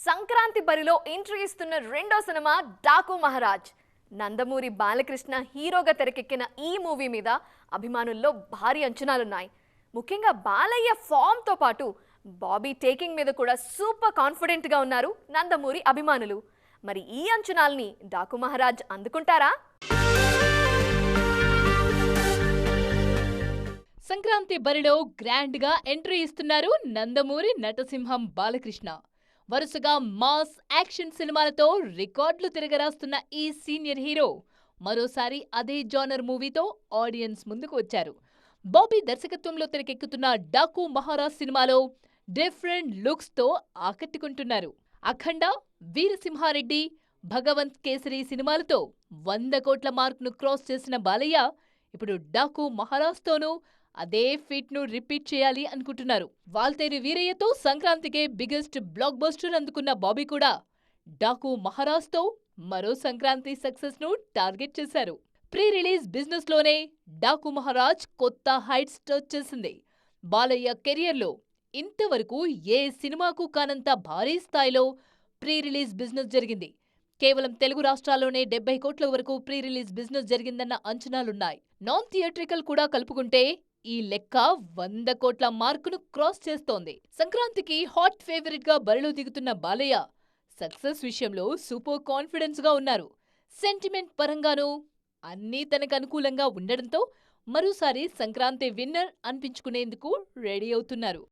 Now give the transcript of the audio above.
సంక్రాంతి బరిలో ఎంట్రీ ఇస్తున్న రెండో సినిమా డాకు మహారాజ్. నందమూరి బాలకృష్ణ హీరోగా తెరకెక్కిన ఈ మూవీ మీద అభిమానుల్లో భారీ అంచనాలున్నాయి. ముఖ్యంగా బాలయ్య ఫామ్ తో పాటు బాబీ టేకింగ్ మీద కూడా సూపర్ కాన్ఫిడెంట్ గా ఉన్నారు నందమూరి అభిమానులు. మరి ఈ అంచనాల్ని డాకు మహారాజ్ అందుకుంటారా? సంక్రాంతి బరిలో గ్రాండ్ గా ఎంట్రీ ఇస్తున్నారు నందమూరి నటసింహం బాలకృష్ణ. వరుసగా మాస్ యాక్షన్ సినిమాలతో రికార్డులు తిరగరాస్తున్న ఈ సీనియర్ హీరో మరోసారి అదే జానర్ మూవీతో ఆడియన్స్ ముందుకు వచ్చారు. బాబీ దర్శకత్వంలో తెరకెక్కుతున్న డాకు మహారాజ్ సినిమాలో డిఫరెంట్ లుక్స్ తో ఆకట్టుకుంటున్నారు. అఖండ, వీరసింహారెడ్డి, భగవంత్ కేసరి సినిమాలతో 100 కోట్ల మార్క్ ను క్రాస్ చేసిన బాలయ్య ఇప్పుడు డాకు మహారాజ్ తోనూ అదే ఫీట్ ను రిపీట్ చేయాలి అనుకుంటున్నారు. వాల్తేరు వీరయ్యతో సంక్రాంతికే బిగ్గెస్ట్ బ్లాక్ బస్టర్ అందుకున్న బాబీ కూడా డాకు మహారాజ్ తో మరో సంక్రాంతి సక్సెస్ ను టార్గెట్ చేశారు. ప్రీ రిలీజ్ బిజినెస్ లోనే డాకు మహారాజ్ కొత్త హైట్స్ టచ్ చేసింది. బాలయ్య కెరియర్ లో ఇంతవరకు ఏ సినిమాకు కానంత భారీ స్థాయిలో ప్రీ రిలీజ్ బిజినెస్ జరిగింది. కేవలం తెలుగు రాష్ట్రాల్లోనే 70 కోట్ల వరకు ప్రీ రిలీజ్ బిజినెస్ జరిగిందన్న అంచనాలున్నాయి. నాన్ థియేట్రికల్ కూడా కలుపుకుంటే ఈ లెక్క 100 కోట్ల మార్కును క్రాస్ చేస్తోంది. సంక్రాంతికి హాట్ ఫేవరెట్ గా బరిలో దిగుతున్న బాలయ్య సక్సెస్ విషయంలో సూపర్ కాన్ఫిడెన్స్ గా ఉన్నారు. సెంటిమెంట్ పరంగానూ అన్నీ తనకు అనుకూలంగా ఉండడంతో మరోసారి సంక్రాంతి విన్నర్ అనిపించుకునేందుకు రెడీ అవుతున్నారు.